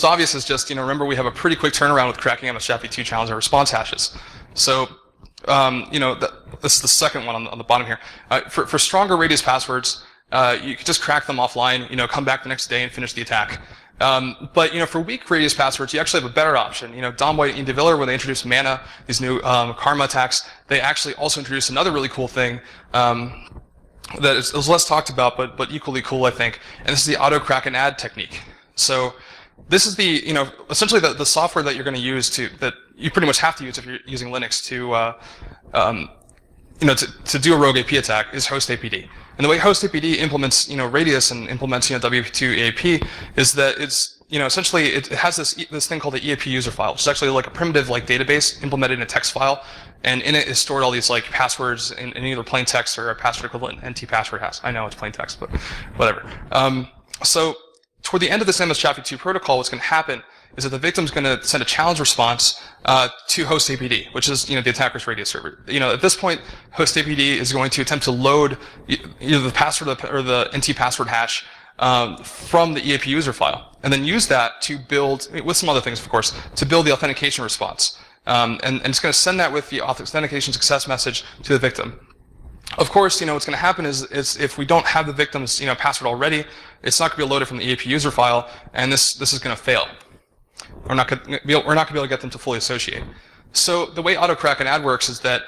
obvious is just, remember we have a pretty quick turnaround with cracking MS-CHA-V2 challenge and response hashes. So, this is the second one on the bottom here. For stronger Radius passwords, you could just crack them offline, come back the next day and finish the attack. But, for weak Radius passwords, you actually have a better option. Dom White and Ian DeViller, when they introduced Mana, these new karma attacks, they actually also introduced another really cool thing, that is less talked about, but equally cool, I think. And this is the auto crack and add technique. So this is the, essentially the software that you're going to use that you pretty much have to use if you're using Linux to do a rogue AP attack is hostapd. And the way hostapd implements, Radius and implements, WP2 EAP is that it's, essentially it has this thing called the EAP user file, which is actually like a primitive database implemented in a text file. And in it is stored all these passwords in either plain text or a password equivalent NT password hash. I know it's plain text, but whatever. So toward the end of this MS-CHA-V2 protocol, what's going to happen is that the victim's going to send a challenge response to hostapd, which is the attacker's Radius server. At this point, hostapd is going to attempt to load either the password or the NT password hash from the EAP user file, and then use that to build, with some other things, of course, to build the authentication response. And it's going to send that with the authentication success message to the victim. Of course, what's going to happen is if we don't have the victim's password already, it's not going to be loaded from the EAP user file, and this is going to fail. We're not going to be able to get them to fully associate. So the way autocrack and add works is that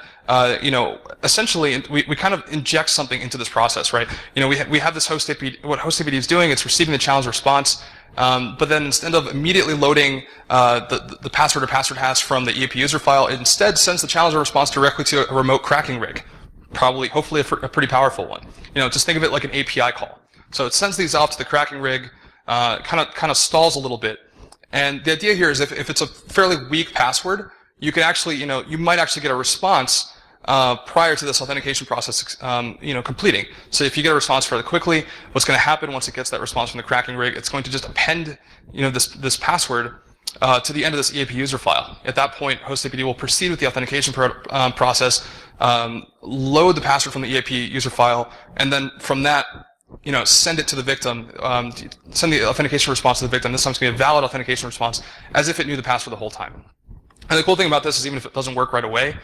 essentially we kind of inject something into this process, right? We have this hostapd. What hostapd is doing, it's receiving the challenge response. But then instead of immediately loading the password or password hash from the EAP user file, it instead sends the challenge response directly to a remote cracking rig, hopefully a pretty powerful one. Just think of it like an API call. So it sends these off to the cracking rig, kind of stalls a little bit, and the idea here is if it's a fairly weak password, you can actually, you might actually get a response prior to this authentication process, completing. So if you get a response fairly quickly, what's going to happen once it gets that response from the cracking rig, it's going to just append, this password to the end of this EAP user file. At that point, hostapd will proceed with the authentication process, load the password from the EAP user file, and then from that, send it to the victim, send the authentication response to the victim. This time it's going to be a valid authentication response, as if it knew the password the whole time. And the cool thing about this is even if it doesn't work right away,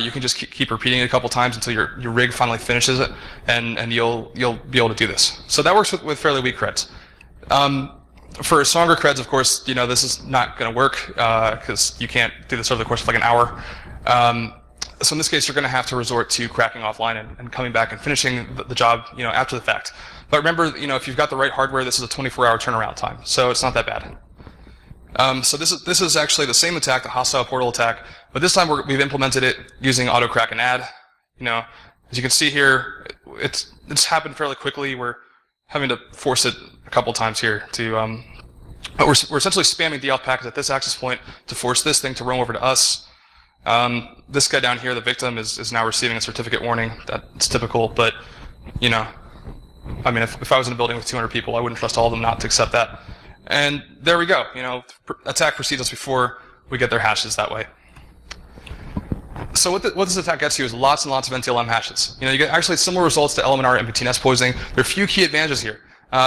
you can just keep repeating it a couple times until your rig finally finishes it, and you'll be able to do this. So that works with fairly weak creds. For stronger creds, of course, this is not going to work because you can't do this over the course of like an hour. So in this case, you're going to have to resort to cracking offline and coming back and finishing the job, after the fact. But remember, if you've got the right hardware, this is a 24-hour turnaround time, so it's not that bad. So this is actually the same attack, the hostile portal attack, but this time we've implemented it using auto crack and add. As you can see here, it's happened fairly quickly. We're having to force it a couple times here to, but we're essentially spamming DAuth packets at this access point to force this thing to roam over to us. This guy down here, the victim, is now receiving a certificate warning. That's typical, but, I mean, if I was in a building with 200 people, I wouldn't trust all of them not to accept that. And there we go. Attack proceeds us before we get their hashes that way. So what this attack gets you is lots and lots of NTLM hashes. You get actually similar results to LMNR and MPTNS poisoning. There are a few key advantages here.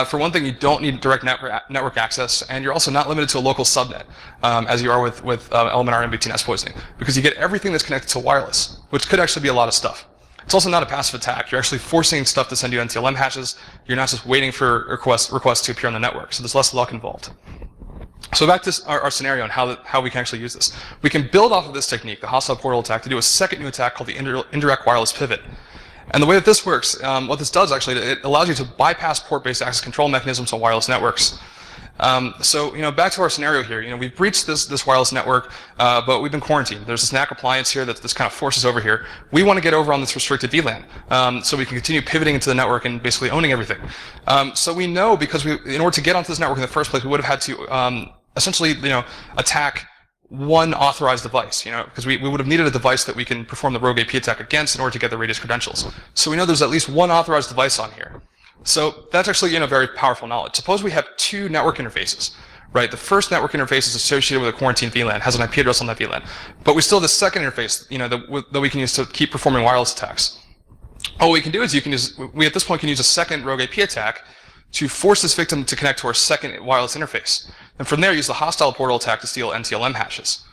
For one thing, you don't need direct network access, and you're also not limited to a local subnet, as you are with LMNR and MPTNS poisoning, because you get everything that's connected to wireless, which could actually be a lot of stuff. It's also not a passive attack. You're actually forcing stuff to send you NTLM hashes. You're not just waiting for requests to appear on the network, so there's less luck involved. So back to our scenario and how we can actually use this. We can build off of this technique, the hostile portal attack, to do a second new attack called the indirect wireless pivot. And the way that this works, what this does actually, it allows you to bypass port-based access control mechanisms on wireless networks. So back to our scenario here. We've breached this wireless network, but we've been quarantined. There's this NAC appliance here that this kind of forces over here. We want to get over on this restricted VLAN, so we can continue pivoting into the network and basically owning everything. So we know, because in order to get onto this network in the first place, we would have had to essentially, attack one authorized device, because we would have needed a device that we can perform the rogue AP attack against in order to get the radius credentials. So we know there's at least one authorized device on here. So that's actually, very powerful knowledge. Suppose we have two network interfaces, right? The first network interface is associated with a quarantine VLAN, has an IP address on that VLAN. But we still have the second interface, that we can use to keep performing wireless attacks. All we can do is we at this point can use a second rogue AP attack to force this victim to connect to our second wireless interface. And from there, use the hostile portal attack to steal NTLM hashes.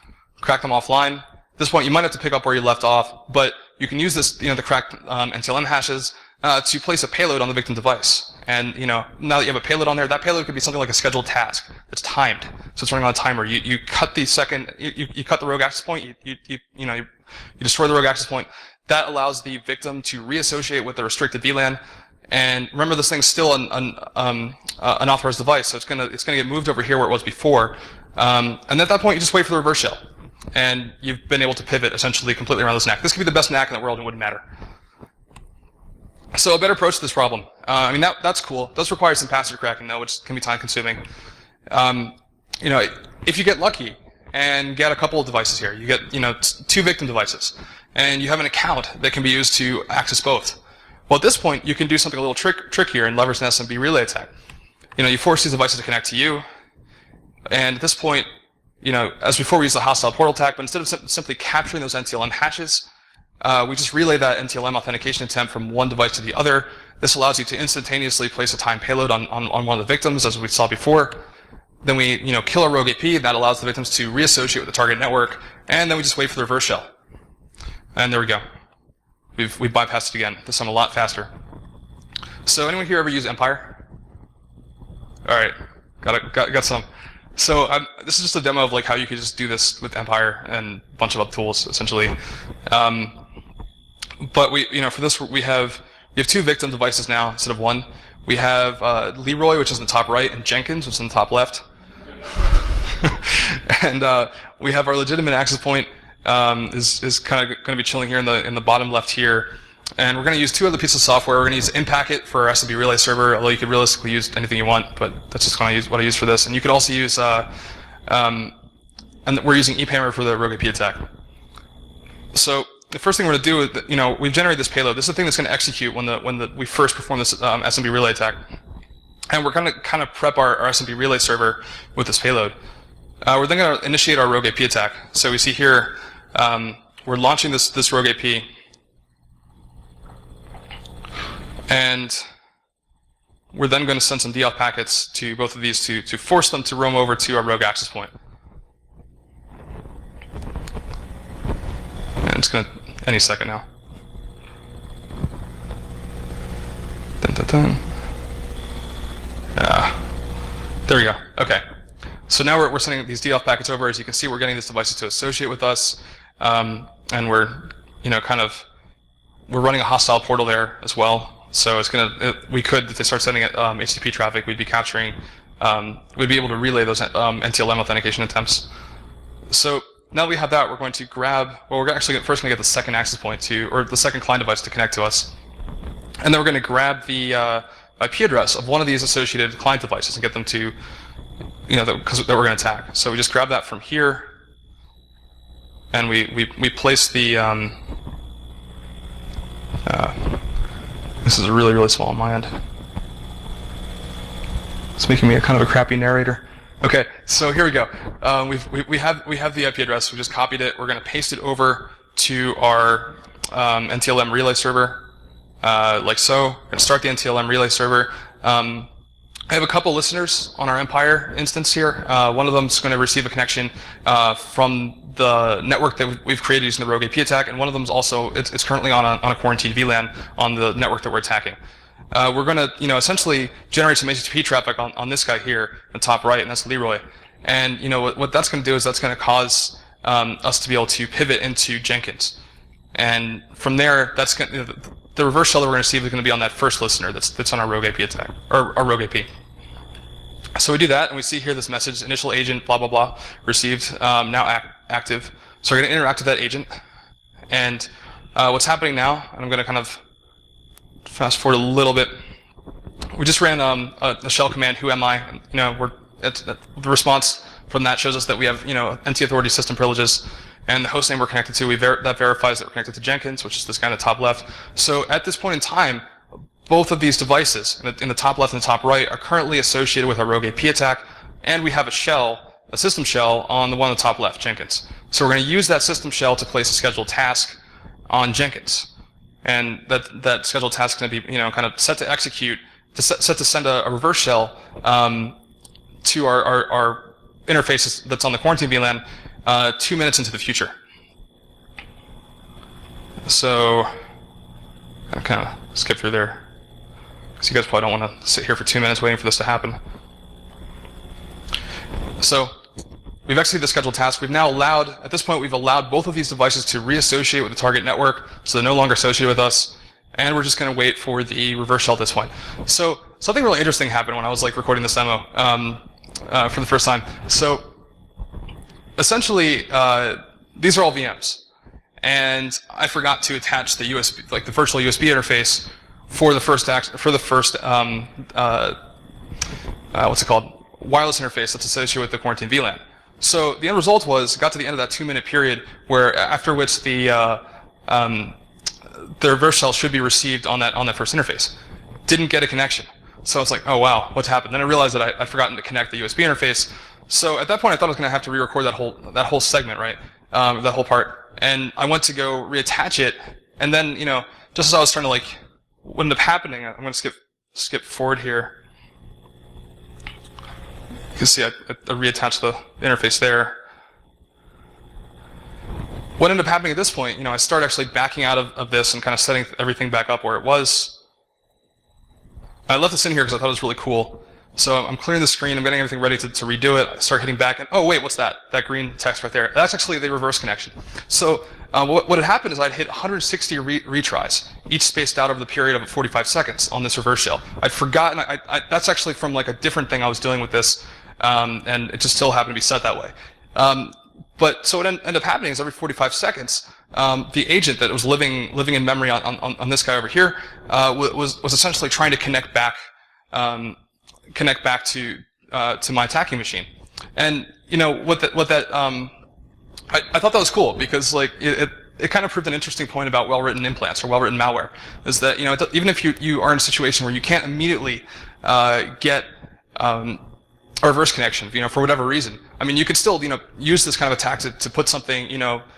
Crack them offline. At this point, you might have to pick up where you left off, but you can use this, the cracked NTLM hashes to place a payload on the victim device. And, now that you have a payload on there, that payload could be something like a scheduled task that's timed. So it's running on a timer. You cut the second, you cut the rogue access point, you destroy the rogue access point. That allows the victim to reassociate with the restricted VLAN. And remember, this thing's still an unauthorized device, so it's gonna get moved over here where it was before. And at that point, you just wait for the reverse shell, and you've been able to pivot essentially completely around this NAC. This could be the best NAC in the world, and it wouldn't matter. So a better approach to this problem. I mean, that's cool. It does require some passive cracking, though, which can be time-consuming. If you get lucky and get a couple of devices here, you get two victim devices, and you have an account that can be used to access both. Well, at this point, you can do something a little trickier and leverage an SMB relay attack. You force these devices to connect to you, and at this point, as before, we use the hostile portal attack, but instead of simply capturing those NTLM hashes, we just relay that NTLM authentication attempt from one device to the other. This allows you to instantaneously place a timed payload on one of the victims, as we saw before. Then we, kill a rogue AP. That allows the victims to reassociate with the target network, and then we just wait for the reverse shell. And there we go. We've bypassed it again. This time a lot faster. So anyone here ever use Empire? All right, got some. So this is just a demo of how you could just do this with Empire and a bunch of other tools, essentially. But for this we have two victim devices now instead of one. We have Leroy, which is in the top right, and Jenkins, which is in the top left. And we have our legitimate access point. Is kind of going to be chilling here in the bottom left here, and we're going to use two other pieces of software. We're going to use InPacket for our SMB relay server, although you could realistically use anything you want, but that's just kind of what I use for this. And you could also use and we're using ePaymer for the rogue AP attack. So the first thing we're going to do is we've generated this payload. This is the thing that's going to execute when we first perform this SMB relay attack, and we're going to kind of prep our SMB relay server with this payload. We're then going to initiate our rogue AP attack. So we see here, we're launching this rogue AP, and we're then going to send some DAuth packets to both of these to force them to roam over to our rogue access point. And it's going to any second now. Dun, dun, dun. There we go. Okay. So now we're sending these DAuth packets over. As you can see, we're getting these devices to associate with us, and we're, we're running a hostile portal there as well. So if they start sending HTTP traffic, we'd be capturing, we'd be able to relay those NTLM authentication attempts. So now that we have that, we're going to grab, well, we're actually first going to get the second access point or the second client device to connect to us. And then we're going to grab the IP address of one of these associated client devices and get them to, that we're going to attack. So we just grab that from here, and we place the, this is really, really small on my end. It's making me a kind of a crappy narrator. Okay, so here we go. We have the IP address. We just copied it. We're going to paste it over to our NTLM relay server, like so. We're going to start the NTLM relay server. I have a couple listeners on our Empire instance here. One of them is going to receive a connection from the network that we've created using the rogue AP attack, and one of them is also it's currently on a quarantine VLAN on the network that we're attacking. We're going to, essentially generate some HTTP traffic on this guy here, in the top right, and that's Leroy. And what that's going to do is that's going to cause us to be able to pivot into Jenkins. And from there, that's going to, the reverse shell that we're going to see is going to be on that first listener that's on our rogue AP attack, or our rogue AP. So we do that, and we see here this message: initial agent, blah blah blah, received, now active. So we're going to interact with that agent. And what's happening now, and I'm going to kind of fast forward a little bit. We just ran a shell command, who am I? The response from that shows us that we have NT authority system privileges, and the host name we're connected to, that verifies that we're connected to Jenkins, which is this guy in the top left. So at this point in time, both of these devices in the top left and the top right are currently associated with our rogue AP attack, and we have a system shell on the one on the top left, Jenkins. So we're going to use that system shell to place a scheduled task on Jenkins. And that scheduled task is going to be, kind of set to execute, set to send a reverse shell to our interface that's on the quarantine VLAN 2 minutes into the future. So I'm kind of skip through there, because you guys probably don't want to sit here for 2 minutes waiting for this to happen. So we've executed the scheduled task. We've now at this point, we've allowed both of these devices to reassociate with the target network, so they're no longer associated with us, and we're just going to wait for the reverse shell at this point. So something really interesting happened when I was recording this demo for the first time. So essentially, these are all VMs, and I forgot to attach the USB, the virtual USB interface for the first what's it called? Wireless interface that's associated with the quarantine VLAN. So the end result was, got to the end of that 2 minute period where after which the reverse shell should be received on that first interface. Didn't get a connection. So I was like, oh wow, what's happened? Then I realized that I'd forgotten to connect the USB interface. So at that point I thought I was going to have to re-record that whole segment, right? That whole part. And I went to go reattach it, and then, just as I was starting to what ended up happening, I'm going to skip forward here. You can see I reattached the interface there. What ended up happening at this point, I started actually backing out of this and kind of setting everything back up where it was. I left this in here because I thought it was really cool. So I'm clearing the screen, I'm getting everything ready to redo it. I start hitting back, and oh wait, what's that? That green text right there. That's actually the reverse connection. So what had happened is I'd hit 160 retries, each spaced out over the period of 45 seconds on this reverse shell. I'd forgotten, that's actually from a different thing I was doing with this, and it just still happened to be set that way. But so what ended up happening is every 45 seconds, the agent that was living in memory on this guy over here was essentially trying to connect back to my attacking machine. And I thought that was cool, because it kind of proved an interesting point about well-written implants or well-written malware, is that even if you are in a situation where you can't immediately get a reverse connection, for whatever reason, you could still use this kind of attack to put something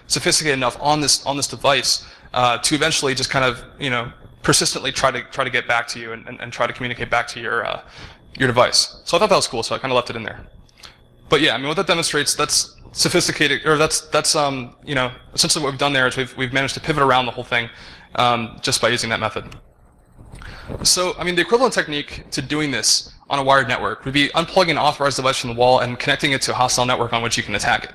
sophisticated enough on this device to eventually just kind of persistently try to get back to you and try to communicate back to your device. So I thought that was cool, so I kind of left it in there. But yeah, what that demonstrates, that's sophisticated, or that's essentially what we've done there is we've managed to pivot around the whole thing just by using that method. So the equivalent technique to doing this on a wired network would be unplugging an authorized device from the wall and connecting it to a hostile network on which you can attack it.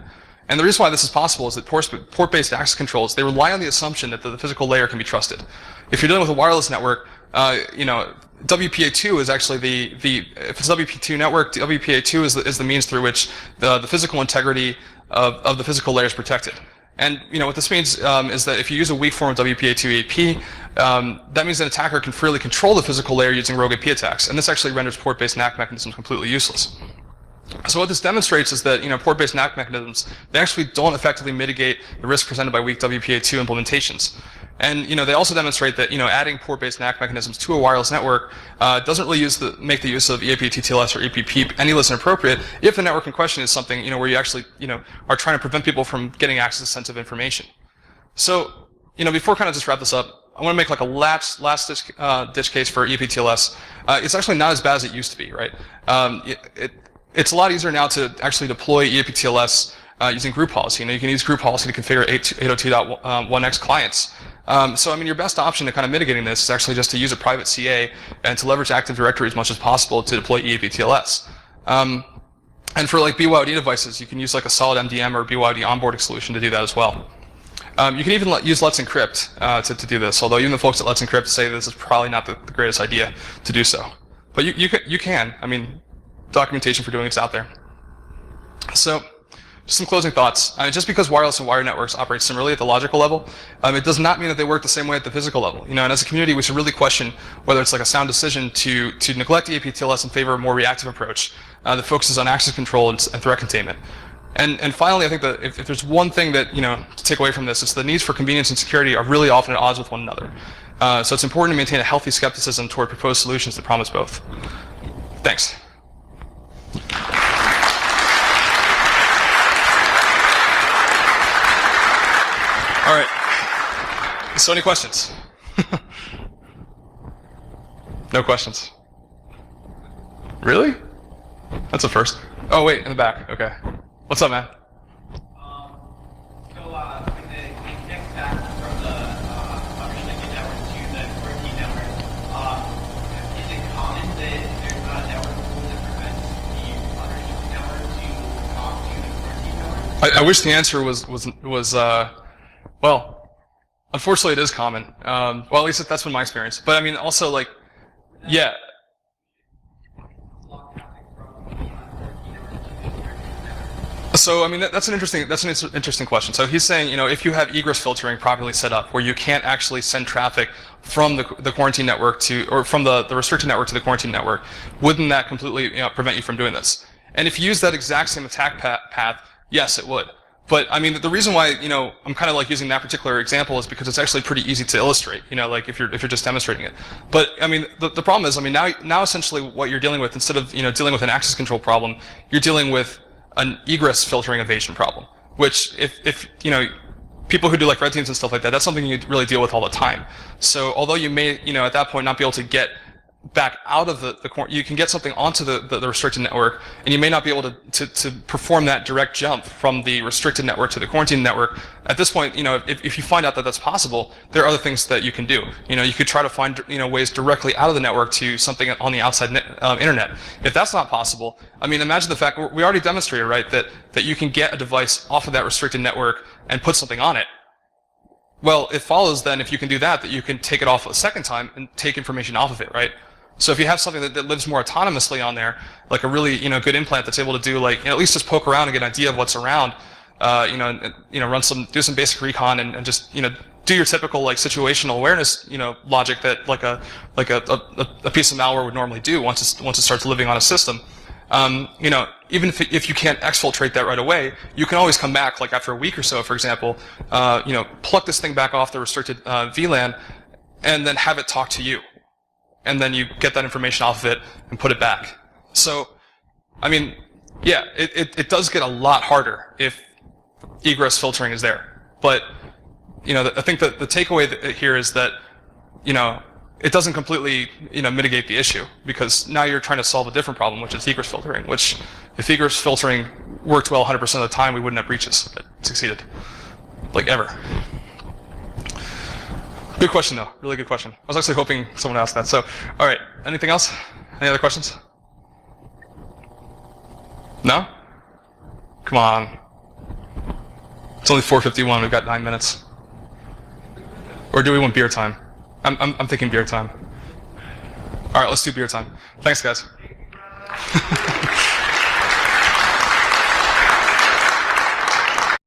And the reason why this is possible is that port-based access controls, they rely on the assumption that the physical layer can be trusted. If you're dealing with a wireless network, WPA2 is actually if it's a WPA2 network, WPA2 is the means through which the physical integrity of the physical layer is protected. And what this means is that if you use a weak form of WPA2 AP, that means an attacker can freely control the physical layer using rogue AP attacks, and this actually renders port-based NAC mechanisms completely useless. So what this demonstrates is that port-based NAC mechanisms, they actually don't effectively mitigate the risk presented by weak WPA2 implementations. And they also demonstrate that adding port-based NAC mechanisms to a wireless network doesn't really make the use of EAP TTLS or EPP any less inappropriate if the network in question is something where you actually are trying to prevent people from getting access to sensitive information. So before kind of just wrap this up, I want to make like a last ditch case for EAP TLS. It's actually not as bad as it used to be, right? It's a lot easier now to actually deploy EAP TLS using group policy. You can use group policy to configure 802.1x clients. So your best option to kind of mitigating this is actually just to use a private CA and to leverage Active Directory as much as possible to deploy EAP TLS. And for like BYOD devices, you can use like a solid MDM or BYOD onboarding solution to do that as well. You can even use Let's Encrypt to do this, although even the folks at Let's Encrypt say this is probably not the greatest idea to do so. But you can. Documentation for doing it's out there. So, just some closing thoughts. Just because wireless and wired networks operate similarly at the logical level, it does not mean that they work the same way at the physical level. And as a community, we should really question whether it's like a sound decision to neglect EAP TLS in favor of a more reactive approach that focuses on access control and threat containment. And finally, I think that if there's one thing that to take away from this, it's the needs for convenience and security are really often at odds with one another. So it's important to maintain a healthy skepticism toward proposed solutions that promise both. Thanks. All right. So any questions? No questions. Really? That's a first. Oh wait, in the back. Okay. What's up, man? When the connects back from the unrestricted network to the QWERTY network, is it common that there's not a network rule that prevents the unrestricted network to talk to the QWERTY network? I wish the answer was well, unfortunately it is common. Well, at least that's been my experience. But also like, yeah. So that's an interesting question. So he's saying if you have egress filtering properly set up, where you can't actually send traffic from the quarantine network or from the restricted network to the quarantine network, wouldn't that completely prevent you from doing this? And if you use that exact same attack path, yes, it would. But the reason why I'm kind of like using that particular example is because it's actually pretty easy to illustrate. Like if you're just demonstrating it. But the problem is now essentially what you're dealing with, instead of dealing with an access control problem, you're dealing with an egress filtering evasion problem. Which if people who do like red teams and stuff like that, that's something you really deal with all the time. So although you may at that point not be able to get back out of you can get something onto the restricted network, and you may not be able to perform that direct jump from the restricted network to the quarantine network. At this point, if you find out that that's possible, there are other things that you can do. You could try to find ways directly out of the network to something on the outside internet. If that's not possible, imagine the fact we already demonstrated, right, that you can get a device off of that restricted network and put something on it. Well, it follows then, if you can do that you can take it off a second time and take information off of it, right? So if you have something that lives more autonomously on there, like a really good implant that's able to do like at least just poke around and get an idea of what's around, do some basic recon and just do your typical like situational awareness logic that like a piece of malware would normally do once it starts living on a system. Even if you can't exfiltrate that right away, you can always come back like after a week or so, for example, pluck this thing back off the restricted VLAN and then have it talk to you. And then you get that information off of it and put it back. So, yeah, it does get a lot harder if egress filtering is there. But, I think that the takeaway here is that, it doesn't completely, mitigate the issue, because now you're trying to solve a different problem, which is egress filtering, which if egress filtering worked well 100% of the time, we wouldn't have breaches that succeeded. Like ever. Good question, though. Really good question. I was actually hoping someone asked that. So, all right. Anything else? Any other questions? No? Come on. It's only 4:51. We've got 9 minutes. Or do we want beer time? I'm thinking beer time. All right, let's do beer time. Thanks, guys.